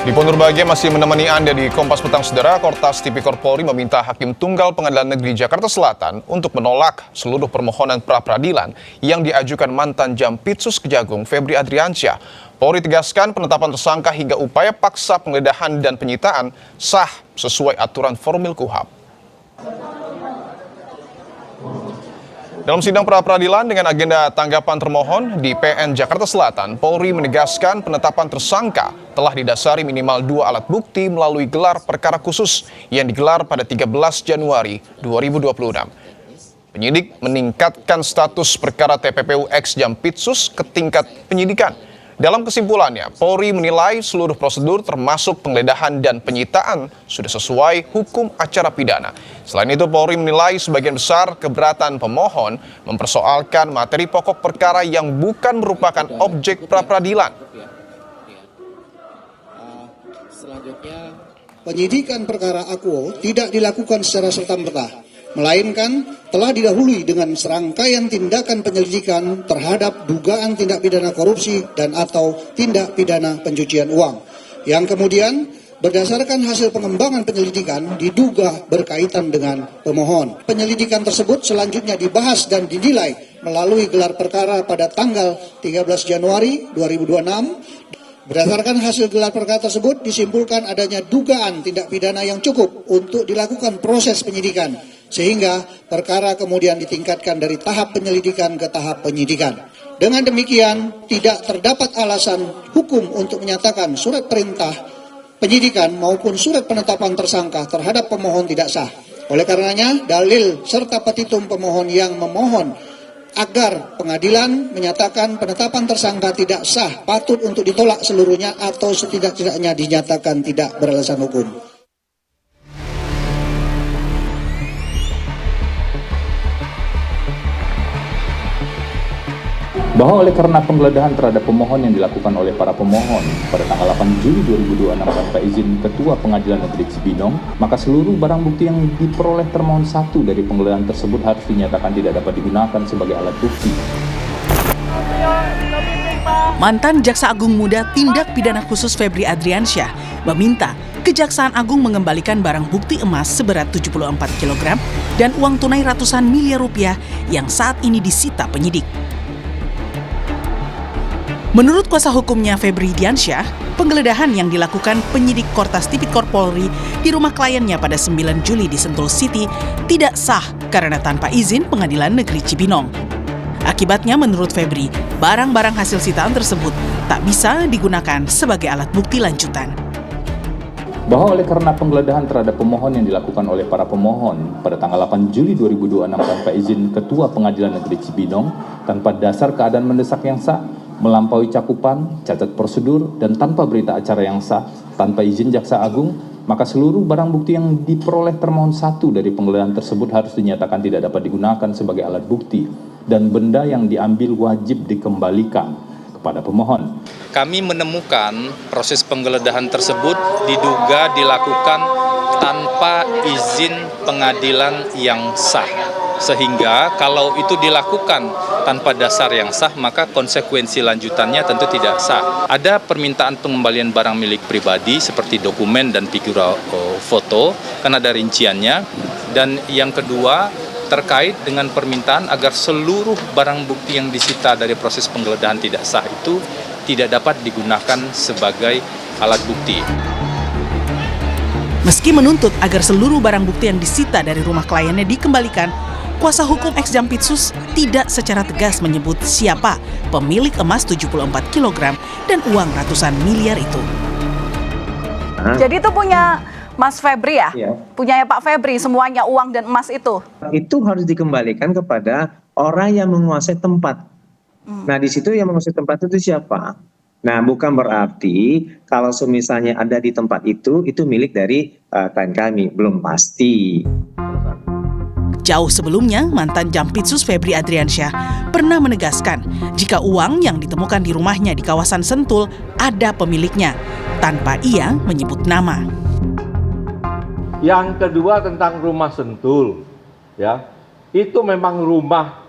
Nipon Nurbahagia masih menemani Anda di Kompas Petang, Saudara. Kortas Tipikor Polri meminta Hakim Tunggal Pengadilan Negeri Jakarta Selatan untuk menolak seluruh permohonan pra-peradilan yang diajukan mantan Jampitsus Kejagung Febri Adriansyah. Polri tegaskan penetapan tersangka hingga upaya paksa penggeledahan dan penyitaan sah sesuai aturan formil KUHP. Dalam sidang pra-peradilan dengan agenda tanggapan termohon di PN Jakarta Selatan, Polri menegaskan penetapan tersangka telah didasari minimal 2 alat bukti melalui gelar perkara khusus yang digelar pada 13 Januari 2026. Penyidik meningkatkan status perkara TPPU ex Jampitsus ke tingkat penyidikan. Dalam kesimpulannya, Polri menilai seluruh prosedur termasuk penggeledahan dan penyitaan sudah sesuai hukum acara pidana. Selain itu, Polri menilai sebagian besar keberatan pemohon mempersoalkan materi pokok perkara yang bukan merupakan objek pra-peradilan. Selanjutnya, penyidikan perkara akuo tidak dilakukan secara serta-merta, melainkan telah didahului dengan serangkaian tindakan penyelidikan terhadap dugaan tindak pidana korupsi dan atau tindak pidana pencucian uang, yang kemudian berdasarkan hasil pengembangan penyelidikan diduga berkaitan dengan pemohon. Penyelidikan tersebut selanjutnya dibahas dan dinilai melalui gelar perkara pada tanggal 13 Januari 2026. Berdasarkan hasil gelar perkara tersebut disimpulkan adanya dugaan tindak pidana yang cukup untuk dilakukan proses penyidikan, sehingga perkara kemudian ditingkatkan dari tahap penyelidikan ke tahap penyidikan. Dengan demikian, tidak terdapat alasan hukum untuk menyatakan surat perintah penyidikan maupun surat penetapan tersangka terhadap pemohon tidak sah. Oleh karenanya, dalil serta petitum pemohon yang memohon agar pengadilan menyatakan penetapan tersangka tidak sah patut untuk ditolak seluruhnya atau setidak-tidaknya dinyatakan tidak beralasan hukum. Bahwa oleh karena penggeledahan terhadap pemohon yang dilakukan oleh para pemohon pada tanggal 8 Juli 2026 tanpa izin Ketua Pengadilan Negeri Cibinong, maka seluruh barang bukti yang diperoleh termohon satu dari penggeledahan tersebut harus dinyatakan tidak dapat digunakan sebagai alat bukti. Mantan Jaksa Agung Muda Tindak Pidana Khusus Febri Adriansyah meminta Kejaksaan Agung mengembalikan barang bukti emas seberat 74 kg dan uang tunai ratusan miliar rupiah yang saat ini disita penyidik. Menurut kuasa hukumnya Febri Adriansyah, penggeledahan yang dilakukan penyidik Kortas Tipikor Polri di rumah kliennya pada 9 Juli di Sentul City tidak sah karena tanpa izin Pengadilan Negeri Cibinong. Akibatnya menurut Febri, barang-barang hasil sitaan tersebut tak bisa digunakan sebagai alat bukti lanjutan. Bahwa oleh karena penggeledahan terhadap pemohon yang dilakukan oleh para pemohon pada tanggal 8 Juli 2026 tanpa izin Ketua Pengadilan Negeri Cibinong, tanpa dasar keadaan mendesak yang sah, melampaui cakupan, cacat prosedur, dan tanpa berita acara yang sah, tanpa izin Jaksa Agung, maka seluruh barang bukti yang diperoleh termohon satu dari penggeledahan tersebut harus dinyatakan tidak dapat digunakan sebagai alat bukti, dan benda yang diambil wajib dikembalikan kepada pemohon. Kami menemukan proses penggeledahan tersebut diduga dilakukan tanpa izin pengadilan yang sah. Sehingga kalau itu dilakukan tanpa dasar yang sah, maka konsekuensi lanjutannya tentu tidak sah. Ada permintaan pengembalian barang milik pribadi seperti dokumen dan figura foto, kan ada rinciannya. Dan yang kedua, terkait dengan permintaan agar seluruh barang bukti yang disita dari proses penggeledahan tidak sah itu tidak dapat digunakan sebagai alat bukti. Meski menuntut agar seluruh barang bukti yang disita dari rumah kliennya dikembalikan, kuasa hukum ex Jampitsus tidak secara tegas menyebut siapa pemilik emas 74 kg dan uang ratusan miliar itu. Jadi itu punya Mas Febri ya? Ya. Punyanya Pak Febri semuanya uang dan emas itu? Itu harus dikembalikan kepada orang yang menguasai tempat. Nah, di situ yang menguasai tempat itu siapa? Nah, bukan berarti kalau misalnya ada di tempat itu milik dari klien kami, belum pasti. Jauh sebelumnya, mantan Jampitsus Febri Adriansyah pernah menegaskan jika uang yang ditemukan di rumahnya di kawasan Sentul ada pemiliknya, tanpa ia menyebut nama. Yang kedua tentang rumah Sentul, ya, itu memang rumah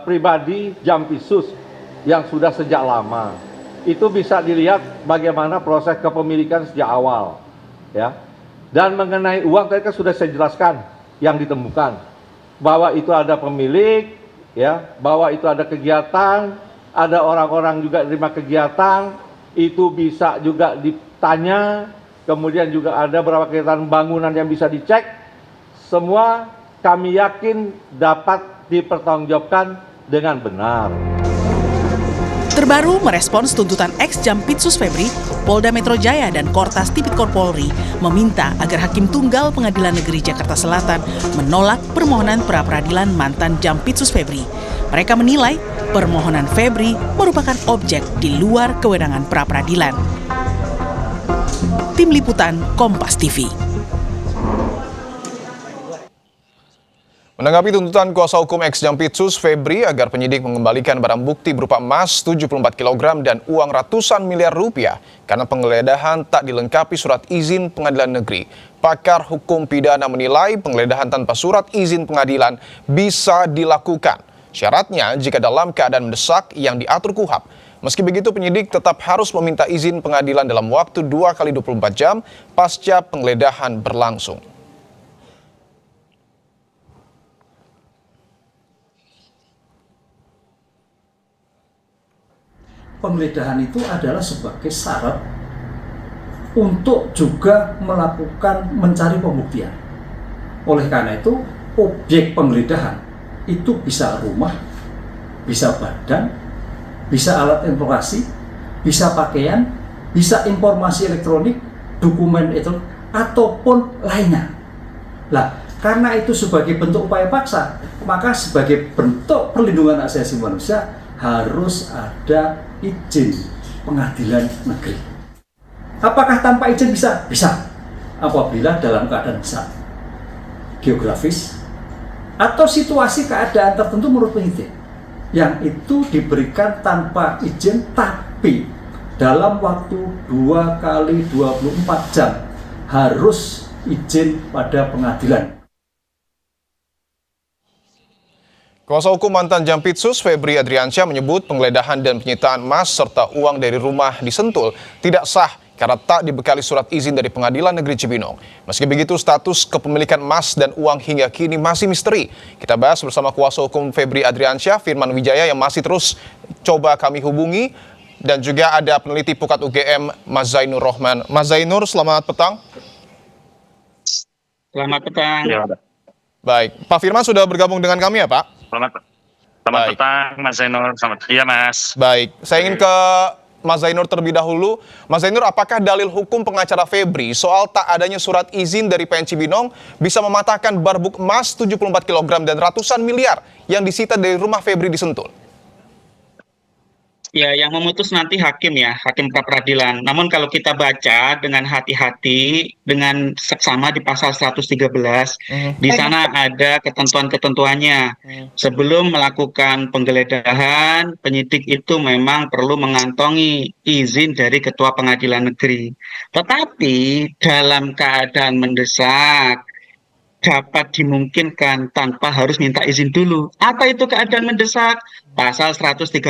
pribadi Jampitsus yang sudah sejak lama. itu bisa dilihat bagaimana proses kepemilikan sejak awal, ya. Dan mengenai uang tadi kan sudah saya jelaskan yang ditemukan, bahwa itu ada pemilik, ya, bahwa itu ada kegiatan, ada orang-orang juga terima kegiatan, itu bisa juga ditanya, kemudian juga ada beberapa kegiatan bangunan yang bisa dicek, semua kami yakin dapat dipertanggungjawabkan dengan benar. Terbaru merespons tuntutan ex-Jampitsus Febri, Polda Metro Jaya dan Kortas Tipikor Polri meminta agar Hakim Tunggal Pengadilan Negeri Jakarta Selatan menolak permohonan pra-peradilan mantan Jampitsus Febri. Mereka menilai permohonan Febri merupakan objek di luar kewenangan pra-peradilan. Tim Liputan Kompas TV. Menanggapi tuntutan kuasa hukum ex-Jampitsus Febri agar penyidik mengembalikan barang bukti berupa emas 74 kg dan uang ratusan miliar rupiah karena penggeledahan tak dilengkapi surat izin pengadilan negeri. Pakar hukum pidana menilai penggeledahan tanpa surat izin pengadilan bisa dilakukan. Syaratnya jika dalam keadaan mendesak yang diatur KUHP. Meski begitu, penyidik tetap harus meminta izin pengadilan dalam waktu 2 kali 24 jam pasca penggeledahan berlangsung. Penggeledahan itu adalah sebagai syarat untuk juga melakukan mencari pembuktian. Oleh karena itu, objek penggeledahan itu bisa rumah, bisa badan, bisa alat informasi, bisa pakaian, bisa informasi elektronik, dokumen itu, ataupun lainnya. Nah, karena itu sebagai bentuk upaya paksa, maka sebagai bentuk perlindungan hak asasi manusia harus ada izin pengadilan negeri. Apakah tanpa izin bisa? Bisa. Apabila dalam keadaan besar, geografis, atau situasi keadaan tertentu menurut penyidik, yang itu diberikan tanpa izin tapi dalam waktu 2 kali 24 jam harus izin pada pengadilan. Kuasa hukum mantan Jampitsus Febri Adriansyah menyebut penggeledahan dan penyitaan emas serta uang dari rumah di Sentul tidak sah karena tak dibekali surat izin dari Pengadilan Negeri Cibinong. Meski begitu, status kepemilikan emas dan uang hingga kini masih misteri. Kita bahas bersama kuasa hukum Febri Adriansyah, Firman Wijaya, yang masih terus coba kami hubungi, dan juga ada peneliti Pukat UGM, Mas Zainur Rohman. Mas Zainur, selamat petang. Selamat petang. Ya, baik, Pak Firman sudah bergabung dengan kami ya, Pak? Selamat petang, Mas Zainur. Selamat, iya Mas. Baik, saya ingin ke Mas Zainur terlebih dahulu. Mas Zainur, apakah dalil hukum pengacara Febri soal tak adanya surat izin dari PN Cibinong bisa mematahkan barbuk emas 74 kg dan ratusan miliar yang disita dari rumah Febri di Sentul? Ya, yang memutus nanti hakim ya, hakim pra-peradilan. Namun kalau kita baca dengan hati-hati, dengan seksama di pasal 113, di sana ada ketentuan-ketentuannya. Sebelum melakukan penggeledahan, penyidik itu memang perlu mengantongi izin dari Ketua Pengadilan Negeri. Tetapi dalam keadaan mendesak, dapat dimungkinkan tanpa harus minta izin dulu. Apa itu keadaan mendesak? Pasal 113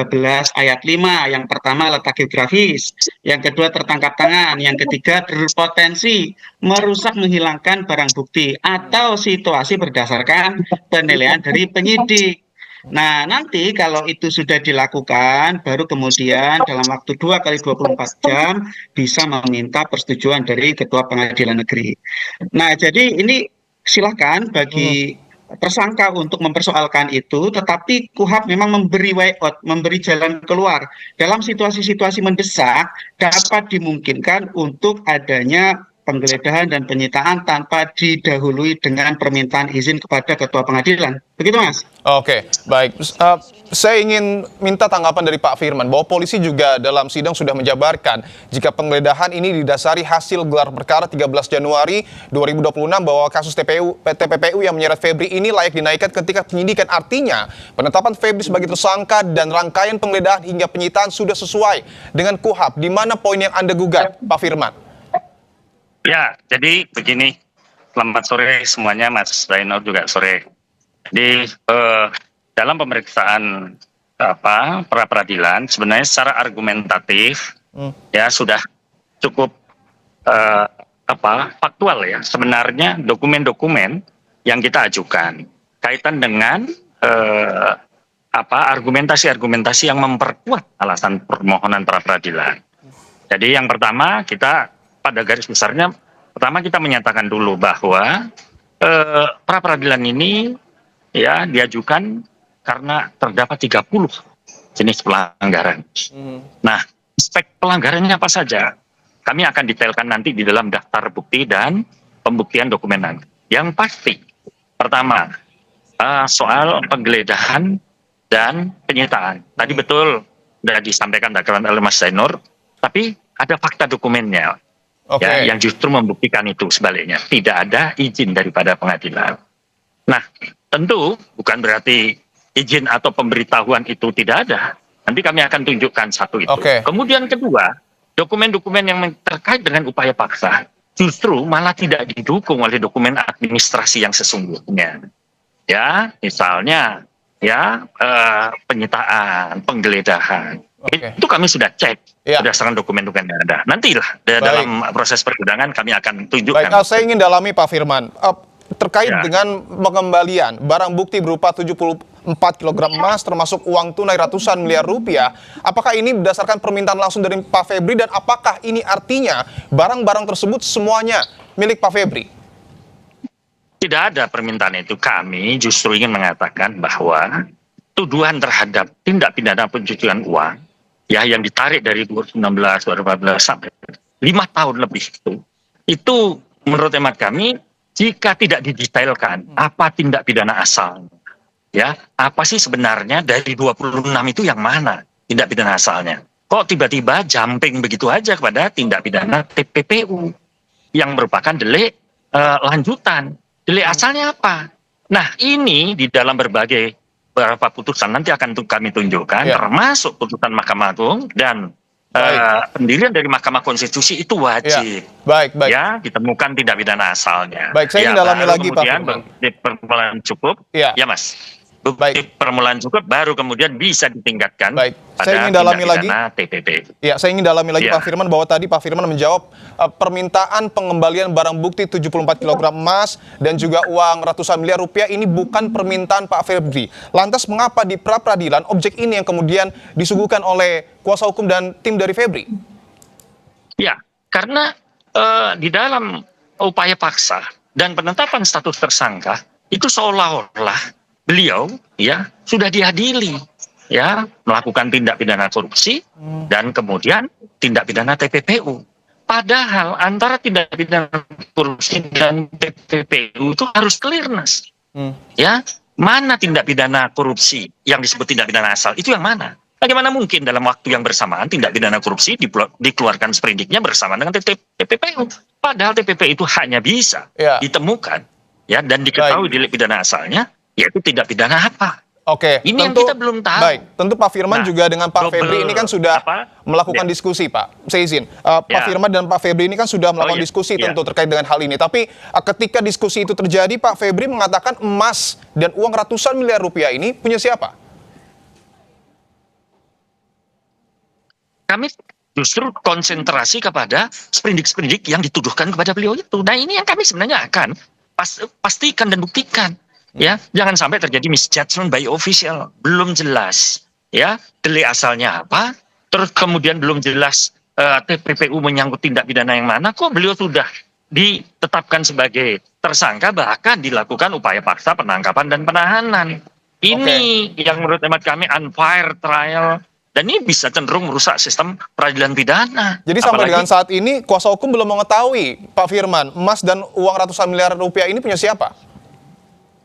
ayat 5, yang pertama letak geografis, yang kedua tertangkap tangan, yang ketiga berpotensi merusak menghilangkan barang bukti atau situasi berdasarkan penilaian dari penyidik. Nah, nanti kalau itu sudah dilakukan, baru kemudian dalam waktu 2 kali 24 jam bisa meminta persetujuan dari Ketua Pengadilan Negeri. Nah, jadi ini silakan bagi tersangka untuk mempersoalkan itu, tetapi KUHP memang memberi way out, memberi jalan keluar. Dalam situasi-situasi mendesak, dapat dimungkinkan untuk adanya penggeledahan dan penyitaan tanpa didahului dengan permintaan izin kepada Ketua Pengadilan. Begitu, Mas? Oke, baik. Saya ingin minta tanggapan dari Pak Firman bahwa polisi juga dalam sidang sudah menjabarkan jika penggeledahan ini didasari hasil gelar perkara 13 Januari 2026 bahwa kasus TPPU yang menyeret Febri ini layak dinaikkan ketika penyidikan. Artinya, penetapan Febri sebagai tersangka dan rangkaian penggeledahan hingga penyitaan sudah sesuai dengan KUHP. Di mana poin yang Anda gugat, Pak Firman? Ya, jadi begini. Selamat sore semuanya, Mas Zainur juga sore. Di dalam pemeriksaan pra peradilan sebenarnya secara argumentatif ya sudah cukup faktual ya. Sebenarnya dokumen-dokumen yang kita ajukan kaitan dengan argumentasi-argumentasi yang memperkuat alasan permohonan pra peradilan. Jadi yang pertama kita pada garis besarnya pertama kita menyatakan dulu bahwa pra peradilan ini ya diajukan karena terdapat 30 jenis pelanggaran. Nah, aspek pelanggarannya apa saja? Kami akan detailkan nanti di dalam daftar bukti dan pembuktian dokumen. Yang pasti, pertama, soal penggeledahan dan penyitaan. Tadi betul sudah disampaikan oleh Mas Zainur, tapi ada fakta dokumennya ya, yang justru membuktikan itu sebaliknya. Tidak ada izin daripada pengadilan. Nah, tentu bukan berarti izin atau pemberitahuan itu tidak ada. Nanti kami akan tunjukkan satu itu. Kemudian kedua, dokumen-dokumen yang terkait dengan upaya paksa justru malah tidak didukung oleh dokumen administrasi yang sesungguhnya. Ya, misalnya ya penyitaan, penggeledahan. Itu kami sudah cek berdasarkan dokumen-dokumen yang ada. Nantilah dalam proses persidangan kami akan tunjukkan. Baik, saya ingin dalami Pak Firman. Terkait dengan pengembalian barang bukti berupa 74 kg emas termasuk uang tunai ratusan miliar rupiah, apakah ini berdasarkan permintaan langsung dari Pak Febri dan apakah ini artinya barang-barang tersebut semuanya milik Pak Febri? Tidak ada permintaan itu. Kami justru ingin mengatakan bahwa tuduhan terhadap tindak pidana pencucian uang ya yang ditarik dari 2019, 2014 sampai 5 tahun lebih itu menurut hemat kami jika tidak didetailkan apa tindak pidana asalnya, ya apa sih sebenarnya dari 26 itu yang mana tindak pidana asalnya? Kok tiba-tiba jumping begitu aja kepada tindak pidana TPPU yang merupakan delik lanjutan? Delik asalnya apa? Nah ini di dalam beberapa putusan nanti akan kami tunjukkan, termasuk putusan Mahkamah Agung dan pendirian dari Mahkamah Konstitusi itu wajib. Ya, ditemukan tindak pidana asalnya. Baik, saya ingin dalami lagi Pak Firman. Bukti permulaan cukup. Ya Mas. Bukti permulaan cukup baru kemudian bisa ditingkatkan pada saya ingin dalami lagi. TPP. Ya, saya ingin dalami lagi Pak Firman bahwa tadi Pak Firman menjawab permintaan pengembalian barang bukti 74 kg emas dan juga uang ratusan miliar rupiah ini bukan permintaan Pak Febri. Lantas mengapa di pra peradilan objek ini yang kemudian disuguhkan oleh kuasa hukum dan tim dari Febri? Ya, karena di dalam upaya paksa dan penetapan status tersangka itu seolah-olah beliau ya sudah diadili ya melakukan tindak pidana korupsi dan kemudian tindak pidana TPPU. Padahal antara tindak pidana korupsi dan TPPU itu harus clearness. Ya, mana tindak pidana korupsi yang disebut tindak pidana asal itu yang mana? Bagaimana mungkin dalam waktu yang bersamaan tindak pidana korupsi dikeluarkan sprindiknya bersama dengan TPPU? Padahal TPP itu hanya bisa ditemukan ya dan diketahui delik pidana asalnya yaitu tindak pidana apa? Ini tentu, yang kita belum tahu. Baik, tentu Pak Firman juga dengan Pak Febri ini kan sudah melakukan diskusi, Pak. Saya izin, Pak Firman dan Pak Febri ini kan sudah melakukan diskusi tentu terkait dengan hal ini. Tapi ketika diskusi itu terjadi, Pak Febri mengatakan emas dan uang ratusan miliar rupiah ini punya siapa? Kami justru konsentrasi kepada sprindik-sprindik yang dituduhkan kepada beliau itu. Nah ini yang kami sebenarnya akan pastikan dan buktikan. Ya, jangan sampai terjadi misjudgment by official, belum jelas ya delik asalnya apa, terus kemudian belum jelas TPPU menyangkut tindak pidana yang mana, kok beliau sudah ditetapkan sebagai tersangka bahkan dilakukan upaya paksa penangkapan dan penahanan. Ini yang menurut hemat kami unfair trial dan ini bisa cenderung merusak sistem peradilan pidana. Jadi sampai dengan saat ini kuasa hukum belum mengetahui Pak Firman emas dan uang ratusan miliar rupiah ini punya siapa?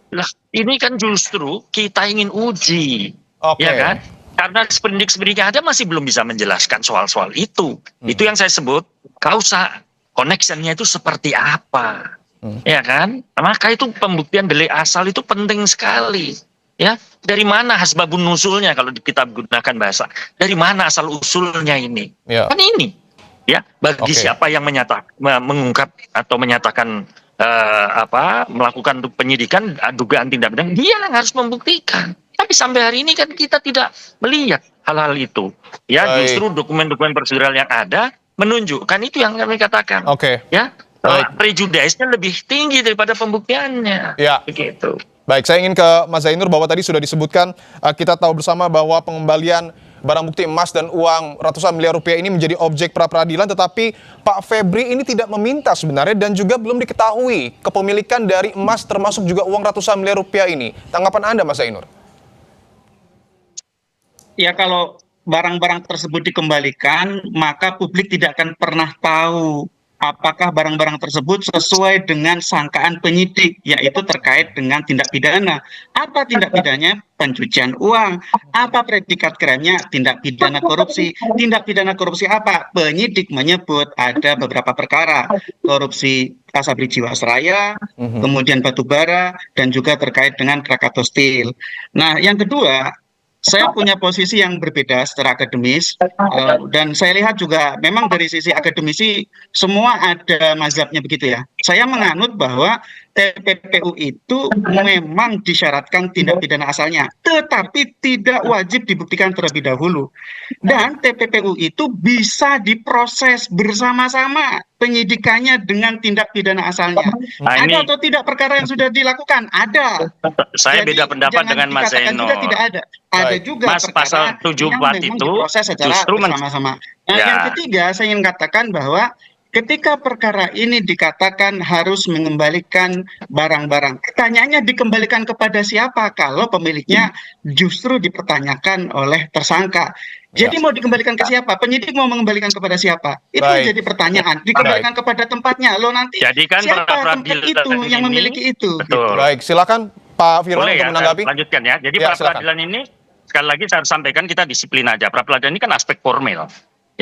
Lah, ini kan justru kita ingin uji, ya kan? Karena sprindik-sprindik yang ada masih belum bisa menjelaskan soal-soal itu. Itu yang saya sebut kausa, connectionnya itu seperti apa, ya kan? Maka itu pembuktian delik asal itu penting sekali, ya. Dari mana hasbabun nusulnya kalau kita gunakan bahasa? Dari mana asal usulnya ini? Kan ini, ya. Bagi siapa yang mengungkap atau menyatakan melakukan penyidikan dugaan tindak pidana, dia yang harus membuktikan. Tapi sampai hari ini kan kita tidak melihat hal-hal itu. Ya, justru dokumen-dokumen prosedural yang ada menunjukkan itu yang kami katakan. Ya, prejudice-nya lebih tinggi daripada pembuktiannya. Ya. Begitu. Baik, saya ingin ke Mas Zainur bahwa tadi sudah disebutkan, kita tahu bersama bahwa pengembalian barang bukti emas dan uang ratusan miliar rupiah ini menjadi objek pra-peradilan, tetapi Pak Febri ini tidak meminta sebenarnya dan juga belum diketahui kepemilikan dari emas termasuk juga uang ratusan miliar rupiah ini. Tanggapan Anda, Mas Zainur? Ya, kalau barang-barang tersebut dikembalikan, maka publik tidak akan pernah tahu apakah barang-barang tersebut sesuai dengan sangkaan penyidik, yaitu terkait dengan tindak pidana. Apa tindak pidananya? Pencucian uang. Apa predikat krimnya? Tindak pidana korupsi. Tindak pidana korupsi apa? Penyidik menyebut ada beberapa perkara. Korupsi Asabri Jiwasraya, kemudian batubara, dan juga terkait dengan Krakatau Steel. Nah, yang kedua, saya punya posisi yang berbeda secara akademis, dan saya lihat juga memang dari sisi akademisi semua ada mazhabnya begitu ya. Saya menganut bahwa TPPU itu memang disyaratkan tindak pidana asalnya, tetapi tidak wajib dibuktikan terlebih dahulu. Dan TPPU itu bisa diproses bersama-sama penyidikannya dengan tindak pidana asalnya. Ada atau tidak perkara yang sudah dilakukan? Ada. Saya beda pendapat dengan Mas Zainur. Juga tidak ada. Ada juga Mas, pasal 74 itu justru bersama-sama. Nah, yang ketiga saya ingin katakan bahwa ketika perkara ini dikatakan harus mengembalikan barang-barang, pertanyaannya dikembalikan kepada siapa kalau pemiliknya justru dipertanyakan oleh tersangka. Jadi mau dikembalikan ke siapa? Penyidik mau mengembalikan kepada siapa? Itu jadi pertanyaan. Dikembalikan kepada tempatnya. Lo nanti siapa tempat itu yang memiliki itu? Betul. Baik, silakan Pak Firman untuk menanggapi. Lanjutkan ya. Jadi pra-peradilan ini sekali lagi saya sampaikan kita disiplin aja. Pra-peradilan ini kan aspek formil.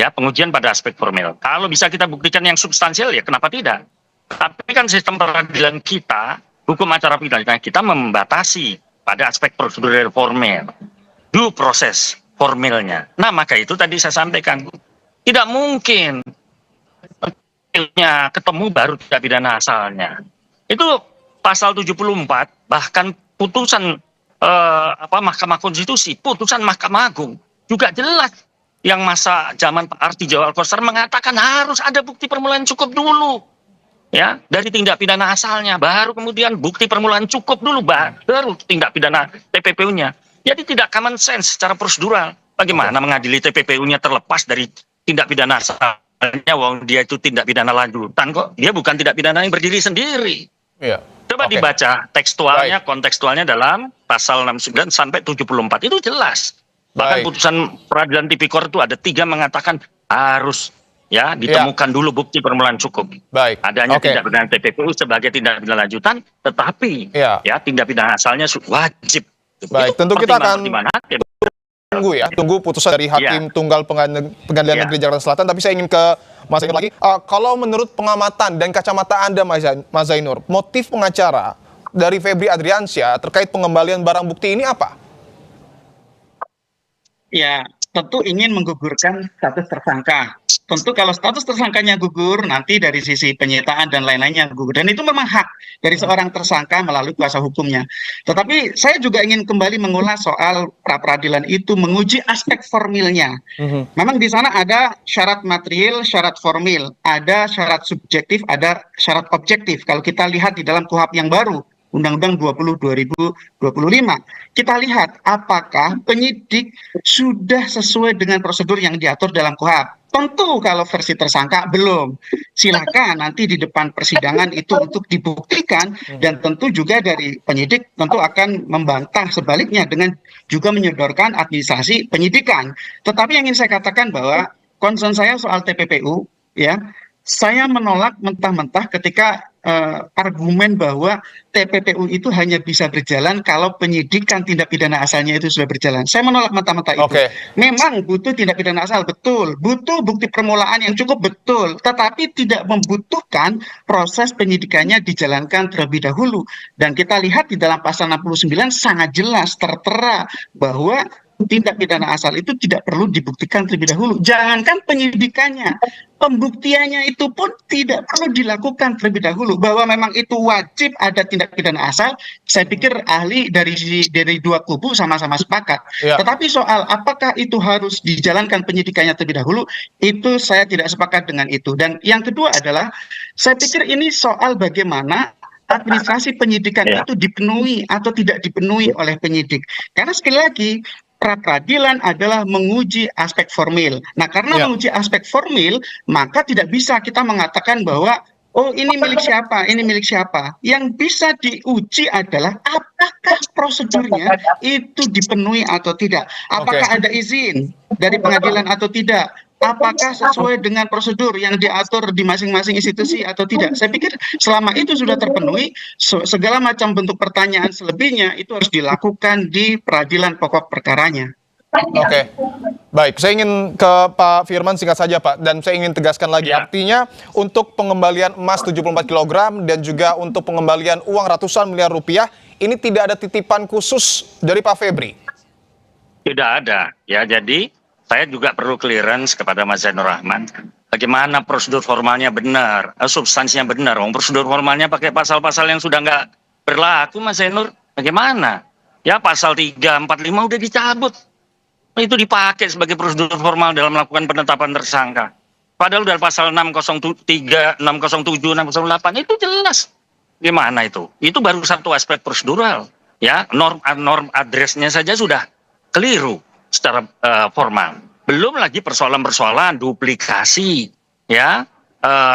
Ya, pengujian pada aspek formil. Kalau bisa kita buktikan yang substansial, ya kenapa tidak? Tapi kan sistem peradilan kita, hukum acara pidana kita membatasi pada aspek prosedur formil, due proses formilnya. Nah, maka itu tadi saya sampaikan, tidak mungkin ketemu baru tindak pidana asalnya. Itu pasal 74, bahkan putusan Mahkamah Konstitusi, putusan Mahkamah Agung juga jelas. Yang masa zaman Pak Arti Jawa Al-Kostar mengatakan harus ada bukti permulaan cukup dulu, ya, dari tindak pidana asalnya, baru kemudian bukti permulaan cukup dulu, baru tindak pidana TPPU-nya. Jadi tidak common sense secara prosedural. Bagaimana mengadili TPPU-nya terlepas dari tindak pidana asalnya, wong dia itu tindak pidana lanjutan kok, dia bukan tindak pidana yang berdiri sendiri. Iya. Coba dibaca tekstualnya, kontekstualnya dalam pasal 69 sampai 74 itu jelas. Bahkan putusan peradilan tipikor itu ada 3 mengatakan harus ya ditemukan dulu bukti permulaan cukup. Adanya tindak pidana TPPU sebagai tindak pidana lanjutan, tetapi ya tindak pidana asalnya wajib. Baik, tentu kita akan tunggu putusan dari Hakim Tunggal Pengadilan Negeri Jakarta Selatan. Tapi saya ingin ke Mas Zainur lagi. Kalau menurut pengamatan dan kacamata Anda, Mas Zainur, motif pengacara dari Febri Adriansyah terkait pengembalian barang bukti ini apa? Ya, tentu ingin menggugurkan status tersangka. Tentu kalau status tersangkanya gugur, nanti dari sisi penyitaan dan lain-lainnya gugur. Dan itu memang hak dari seorang tersangka melalui kuasa hukumnya. Tetapi saya juga ingin kembali mengulas soal pra-peradilan itu, menguji aspek formilnya. Memang di sana ada syarat material, syarat formil, ada syarat subjektif, ada syarat objektif. Kalau kita lihat di dalam KUHP yang baru, Undang-Undang 20/2025. Kita lihat apakah penyidik sudah sesuai dengan prosedur yang diatur dalam KUHP. Tentu kalau versi tersangka belum. Silakan nanti di depan persidangan itu untuk dibuktikan, dan tentu juga dari penyidik tentu akan membantah sebaliknya dengan juga menyodorkan administrasi penyidikan. Tetapi yang ingin saya katakan bahwa concern saya soal TPPU, ya, saya menolak mentah-mentah ketika argumen bahwa TPPU itu hanya bisa berjalan kalau penyidikan tindak pidana asalnya itu sudah berjalan. Saya menolak mentah-mentah itu. Memang butuh tindak pidana asal, betul. Butuh bukti permulaan yang cukup, betul. Tetapi tidak membutuhkan proses penyidikannya dijalankan terlebih dahulu. Dan kita lihat di dalam pasal 69 sangat jelas tertera bahwa tindak pidana asal itu tidak perlu dibuktikan terlebih dahulu. Jangankan penyidikannya, pembuktiannya itu pun tidak perlu dilakukan terlebih dahulu. Bahwa memang itu wajib ada tindak pidana asal, saya pikir ahli dari dua kubu sama-sama sepakat. Tetapi soal apakah itu harus dijalankan penyidikannya terlebih dahulu, itu saya tidak sepakat dengan itu. Dan yang kedua adalah, saya pikir ini soal bagaimana administrasi penyidikan itu dipenuhi atau tidak dipenuhi oleh penyidik. Karena sekali lagi, pra-peradilan adalah menguji aspek formil. Nah, karena menguji aspek formil, maka tidak bisa kita mengatakan bahwa oh ini milik siapa, ini milik siapa. Yang bisa diuji adalah apakah prosedurnya itu dipenuhi atau tidak. Apakah ada izin dari pengadilan atau tidak. Apakah sesuai dengan prosedur yang diatur di masing-masing institusi atau tidak. Saya pikir selama itu sudah terpenuhi, segala macam bentuk pertanyaan selebihnya itu harus dilakukan di peradilan pokok perkaranya. Oke, baik. Saya ingin ke Pak Firman singkat saja Pak, dan saya ingin tegaskan lagi. Artinya untuk pengembalian emas 74 kg dan juga untuk pengembalian uang ratusan miliar rupiah, ini tidak ada titipan khusus dari Pak Febri? Tidak ada, ya. Jadi saya juga perlu clearance kepada Mas Zainur Rahman. Bagaimana prosedur formalnya benar, substansinya benar. Prosedur formalnya pakai pasal-pasal yang sudah nggak berlaku, Mas Zainur. Bagaimana? Ya pasal 345 udah dicabut. Itu dipakai sebagai prosedur formal dalam melakukan penetapan tersangka. Padahal dari pasal 603, 607, 608 itu jelas. Gimana itu? Itu baru satu aspek prosedural. Ya, norm addressnya saja sudah keliru secara formal. Belum lagi persoalan-persoalan duplikasi, ya,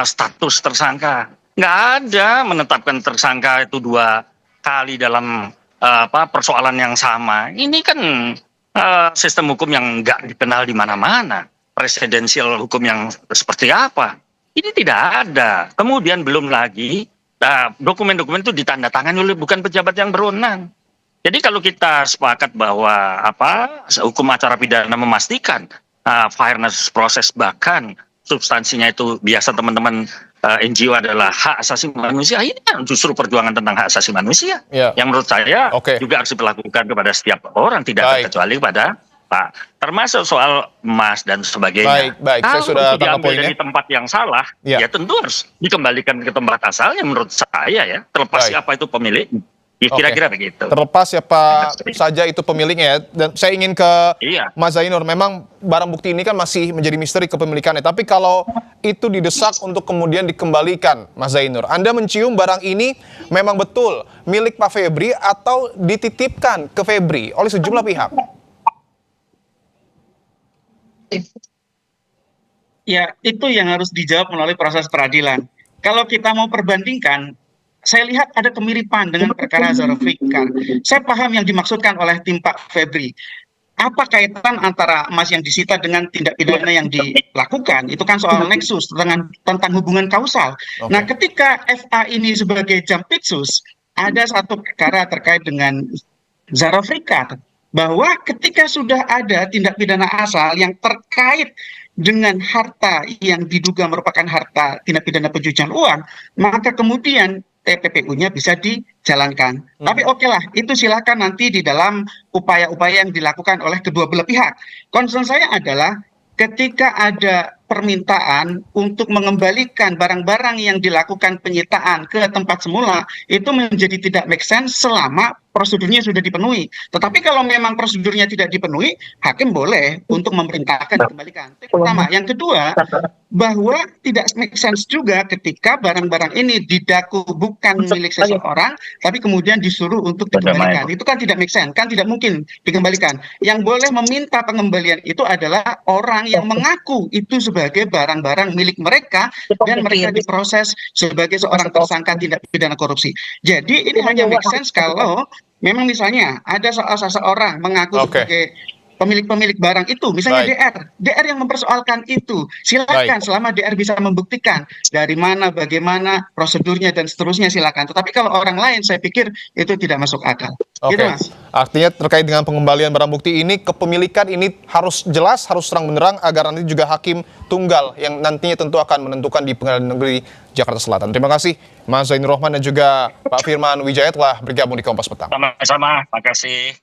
status tersangka. Nggak ada menetapkan tersangka itu 2 kali dalam persoalan yang sama. Ini kan sistem hukum yang nggak dikenal di mana-mana. Presidensial hukum yang seperti apa? Ini tidak ada. Kemudian belum lagi dokumen-dokumen itu ditandatangani oleh bukan pejabat yang berwenang. Jadi kalau kita sepakat bahwa hukum acara pidana memastikan fairness proses, bahkan substansinya itu biasa teman-teman NGO adalah hak asasi manusia, ini kan justru perjuangan tentang hak asasi manusia yang menurut saya juga harus dilakukan kepada setiap orang, tidak terkecuali pada Pak. Termasuk soal emas dan sebagainya. Baik. Kalau saya sudah diambil dari tempat yang salah, ya tentu harus dikembalikan ke tempat asalnya menurut saya, ya. Terlepas siapa itu pemilik. Kira-kira begitu. Terlepas siapa saja itu pemiliknya, dan saya ingin ke Mas Zainur. Memang barang bukti ini kan masih menjadi misteri kepemilikannya. Tapi kalau itu didesak untuk kemudian dikembalikan, Mas Zainur, Anda mencium barang ini memang betul milik Pak Febri atau dititipkan ke Febri oleh sejumlah pihak? Ya, itu yang harus dijawab melalui proses peradilan. Kalau kita mau perbandingkan, saya lihat ada kemiripan dengan perkara Zahra Afrika. Saya paham yang dimaksudkan oleh tim Pak Febri. Apa kaitan antara emas yang disita dengan tindak pidana yang dilakukan? Itu kan soal nexus, tentang hubungan kausal. Nah, ketika FA ini sebagai jampitsus, ada satu perkara terkait dengan Zahra Afrika, bahwa ketika sudah ada tindak pidana asal yang terkait dengan harta yang diduga merupakan harta tindak pidana pencucian uang, maka kemudian TPPU-nya bisa dijalankan. Tapi oke lah, itu silakan nanti di dalam upaya-upaya yang dilakukan oleh kedua belah pihak. Concern saya adalah ketika ada permintaan untuk mengembalikan barang-barang yang dilakukan penyitaan ke tempat semula, itu menjadi tidak make sense selama prosedurnya sudah dipenuhi. Tetapi kalau memang prosedurnya tidak dipenuhi, hakim boleh untuk memerintahkan dikembalikan. Itu pertama. Yang kedua, bahwa tidak make sense juga ketika barang-barang ini didaku bukan milik seseorang, tapi kemudian disuruh untuk dikembalikan. Itu kan tidak make sense, kan tidak mungkin dikembalikan. Yang boleh meminta pengembalian itu adalah orang yang mengaku itu sebagai barang-barang milik mereka dan mereka diproses sebagai seorang tersangka tindak pidana korupsi. Jadi ini hanya make sense kalau memang misalnya ada seseorang mengaku sebagai pemilik barang itu, misalnya DR yang mempersoalkan itu, silakan selama DR bisa membuktikan dari mana, bagaimana prosedurnya dan seterusnya, silakan. Tetapi kalau orang lain, saya pikir itu tidak masuk akal. Gitu, Mas. Artinya terkait dengan pengembalian barang bukti ini, kepemilikan ini harus jelas, harus terang benderang agar nanti juga hakim tunggal yang nantinya tentu akan menentukan di Pengadilan Negeri Jakarta Selatan. Terima kasih Mas Zainur Rahman dan juga Pak Firman Wijaya telah bergabung di Kompas Petang. Sama-sama, makasih.